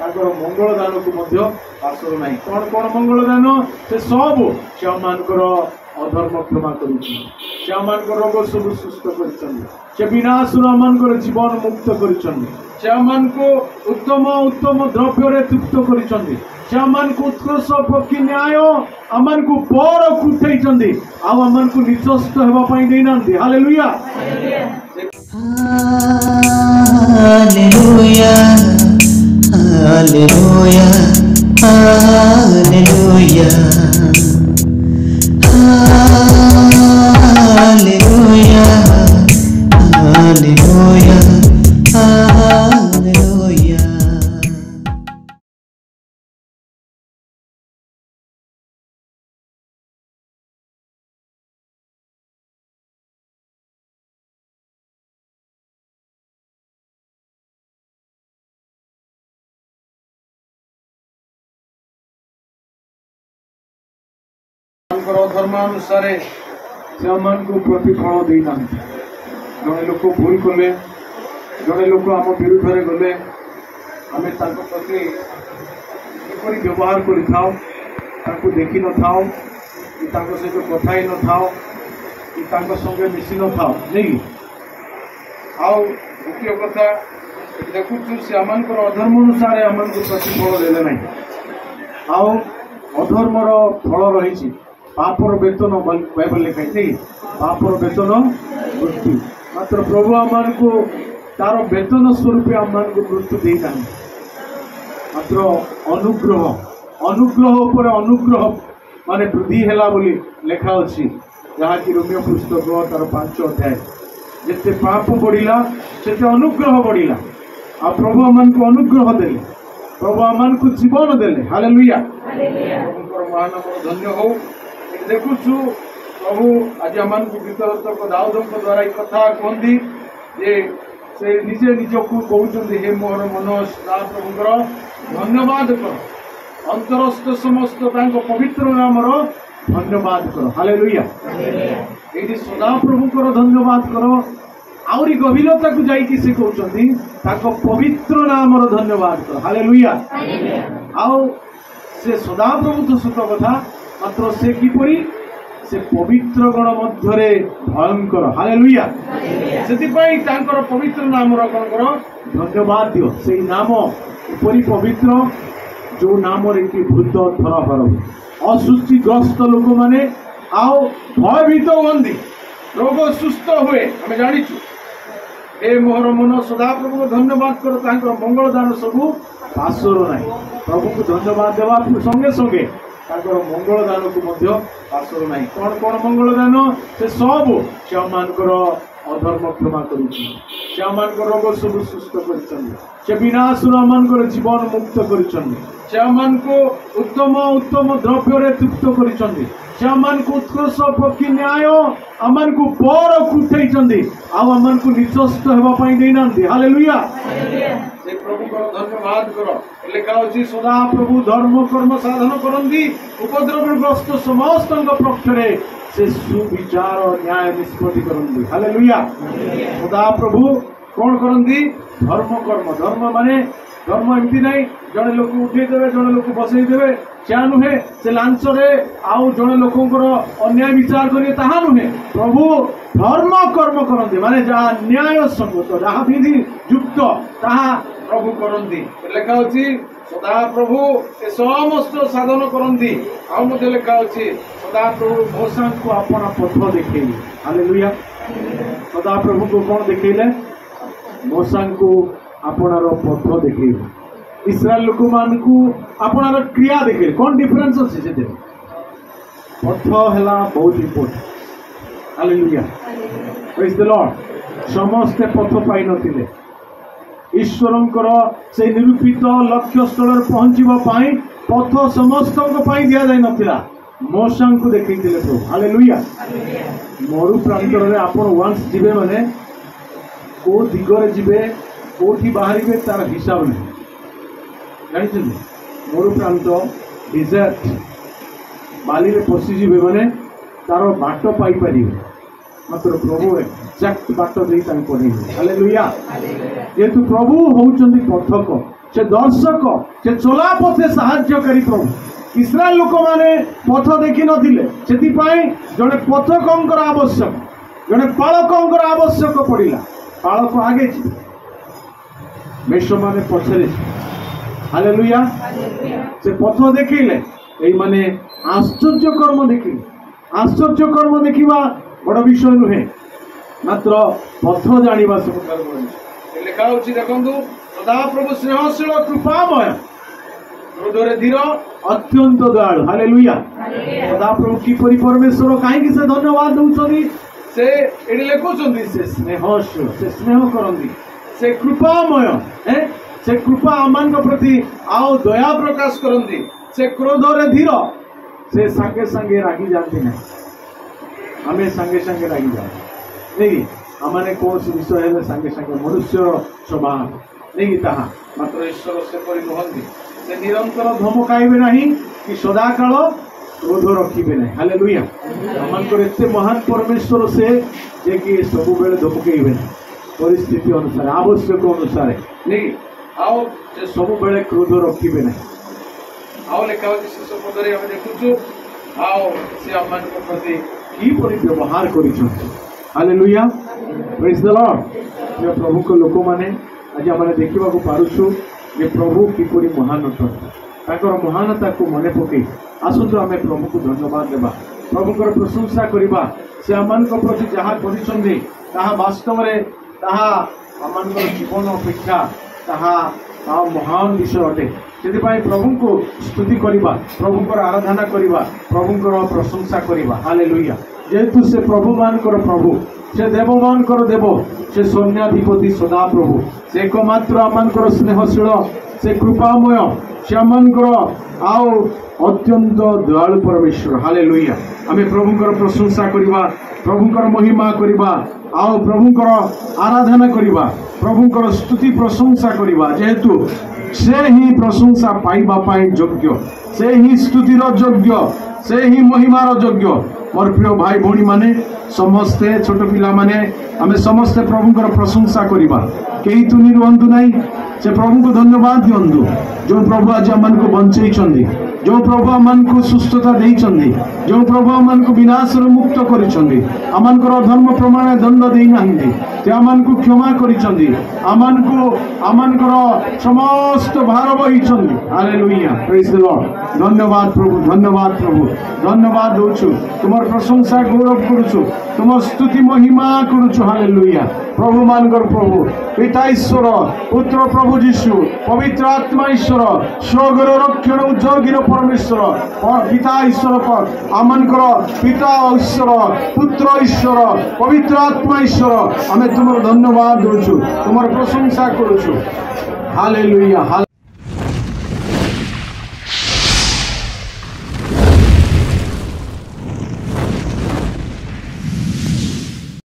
मंगल दान को आसर ना कौन कौन मंगल दान से सब से अधर्म क्षमा कर रोग सब सुस्थ कर विनाश जीवन मुक्त कर उत्तम उत्तम द्रव्य तृप्त कर उत्कर्ष पक्षी न्याय आम को पर उठे आम को निचस्त होगापाई देना। Hallelujah hallelujah hallelujah hallelujah hallelujah hallelujah hallelujah. धर्मानुसार से को प्रतिफल देना जड़े लोक भूल कले जड़े लोक आम विरुद्ध में गले आम प्रति किपरि व्यवहार कर देखी न था सहित कथा ही न था कि संगे मिसी न था नहीं आउ द्वितीय कथा देखु से आम अधर्म अनुसार आम को प्रतिफल देले ना आउ अधर्मर फल रही पापर वेतन बाइबल लिखाई पापर वेतन मृत्यु मात्र प्रभु आम को तार वेतन स्वरूप आम को मृत्यु देना मात्र अनुग्रह अनुग्रह उपर अनुग्रह माने वृद्धि है बोली लेखा अच्छी जहाँकि रोमियो पुस्तक तार 5 अध्याय जिते पाप बढ़िला से अनुग्रह बढ़िला आ प्रभु आम को अनुग्रह देले प्रभु आम को जीवन देले। हालेलुया महानाम धन्य हो देखुछु प्रभु आज आम गीतरतक दाऊद द्वारा एक कथा कहती जे से निजे निजक कहते हे मोर मन सदा प्रभुर धन्यवाद कर अंतरस्थ समस्त पवित्र नाम धन्यवाद कर। हालेलुया ये सदा प्रभुकर धन्यवाद कर आउरी गभीरता को जाइए से कहते पवित्र नाम धन्यवाद कर। हालेलुया आउ से सदा प्रभु तो सत कथा मात्र से किपरि से पवित्र गण मध्य भयंकर। हालेलुया से पवित्र नाम धन्यवाद दियो से नाम उपरी पवित्र जो नाम कि भूत थर अशुचिग्रस्त लोक मैंने आओ भयभीत हमें रोग सुस्थ हुए आम जाचु ए मोहर मन सदा प्रभु धन्यवाद कर मंगल दान सबू आसर ना प्रभु को धन्यवाद देवा संगे संगे मंगल दान को आसर ना कौन कौन मंगल दान से सब से अधर्म क्षमा कर रोग सब सुस्थ कर विनाश जीवन मुक्त कर उत्तम उत्तम द्रव्य तृप्त कर उत्कर्ष पक्षी न्याय आम को पर उठे आम को निचस्त होगापाई देना। हालेलुया प्रभु को धन्यवाद कर लेखा अच्छी सदा प्रभु धर्म कर्म साधन करती उपद्रवग्रस्त समस्त पक्षरे से सुविचार न्याय निष्पत्ति करती। हालेलुया सदा प्रभु कौन करती धर्म कर्म धर्म माने धर्म एमती नहीं जड़े लोक उठेदेवे जड़े लोक बसईदेवे क्या नुहे से लांचरे आउ जड़े लोकंर अन्याय विचार करेंगे ताहा नुहे प्रभु धर्म कर्म करते माने जहाँ न्याय संगत जहाँ विधि युक्त ताहा प्रभु करती लेखा अच्छी सदा प्रभु ए समस्त साधन करती आउ लेखा अच्छी सदा प्रभु मोसा को अपना पथ देखले। हालेलुया सदा प्रभु को कौन देखले मोसा को आपणार पथ देखले इस्राएल लोक मान को आपणार क्रिया देखले कौन डिफरेंस अच्छे से पथ है बहुत important. Hallelujah praise the Lord समस्ते पथ पाई नथिले ईश्वरंकर से निरूपित लक्ष्य स्थल पहुँचापी पथ समस्त दिया जाई नथिला मोसा को देखते प्रभु। हालेलुया मरु प्रांतर आपण वंस जीवे माने को दिगरे जीवे कोठी बाहर तार हिसाब नहीं जानते मरु प्रांत डिजर्ट बाली में पशिजे मैंने तार बाट पाइपर मात्र प्रभु एक्जाक्ट बाट दे पढ़े। हालेलुया जेहेतु प्रभु होउचंदी पथक से दर्शक से चला पथे साहाय्यकारी प्रभु इस्राएल लोक मैंने पथ देखी नथिले सेतिपाई जड़े पथकर आवश्यक जड़े पालकर आवश्यक पड़ा पालक आगे मेष माने पछरे हालेलुया से पथ देखिले एई माने आश्चर्य कर्म देखिले आश्चर्य कर्म देखा बड़ विषय नुहे मात्र पथ जाना सब लिखा देखु सदाप्रभु स्नेहशील कृपामय क्रोधरे धीर अत्यंत दयालु हालेलुया सदाप्रभु किपरि परमेश्वर कहीं से धन्यवाद दौरान से ये लिखुं से स्नेहशील से स्नेह करती से कृपामय से कृपा आम प्रति आओ दया प्रकाश करती से क्रोधरे धीर से संगे संगे रागी जाती ना आम संगे संगे रागी जाए नहीं आमने कौन विषय है संगे संगे मनुष्य स्वभाव नहीं ताहा मात्र ईश्वर से नुहति से निरंतर धमकाइबे नहीं कि सदाकाल क्रोध रखिबे नहीं हालेलुया आमनकर एते महान परमेश्वर से जे कि सब बेले धमकाइबे नहीं परिस्थिति अनुसार आवश्यक अनुसार नहीं आओ से सब बेले क्रोध रखिबे नहीं आओ लिखा शेष पदरे आम देखुचु आओ से आम प्रति किपरि व्यवहार करिछन हालेलुया प्रेज द लॉर्ड ये प्रभु को लोक माने आज आम देखा पारुछु जे प्रभु किपरि महान अटंती महानता को मन पकई आसतु आम प्रभु को धन्यवाद देवा प्रभुकर प्रशंसा करवा से आम प्रति जहाँ कर वास्तव में आम जीवन अपेक्षा महान विषय अटे से प्रभु को स्तुति करवा प्रभुकर आराधना करवा प्रभुकर प्रशंसा करवा हालेलुया जेहेतु से प्रभु मानकर प्रभु से देव मानकर देव से सैन्याधिपति सदा प्रभु से एकमात्र आमर स्नेहशील से कृपामय से आमर आओ अत्यंत दयालु परमेश्वर हालेलुया आमे प्रभुकर प्रशंसा करवा प्रभुकर महिमा करवा आओ प्रभुकर आराधना करवा प्रभुकर स्तुति प्रशंसा करवा जेहेतु से ही प्रशंसा पाइबा पाई योग्य से ही स्तुतिर योग्य से ही महिमार योग्य मोर प्रिय भाई भौणी माने समस्ते छोट पिला माने आमे समस्ते प्रभुकर प्रशंसा करवा कई तुनी रुहतु नाई से प्रभु को धन्यवाद दियंतु जो प्रभु आज आम को बंचई जो प्रभु आम को सुस्थता देइछन्ति जो प्रभु आम को विनाश मुक्त करिछन्ति आमनकर धर्म प्रमाण दंड देइनाहंति से आम को क्षमा करिछन्ति आमनकर समस्त भार बहिछन्ति हालेलुया प्रेज द लॉर्ड धन्यवाद प्रभु धन्यवाद दउछु तुमर प्रशंसा गौरव करुछु तुम स्तुति महिमा करुछु हालेलुया प्रभु मानकर प्रभु पिता ईश्वर पुत्र प्रभु जीशु पवित्र आत्मा ईश्वर स्वर्गर रक्षण उद्योगी परमेश्वर पिता ईश्वर पर आमनकर पिता ईश्वर पुत्र ईश्वर पवित्र आत्मा ईश्वर आमे तुम धन्यवाद दउछु तुम प्रशंसा करुछु हालेलुया।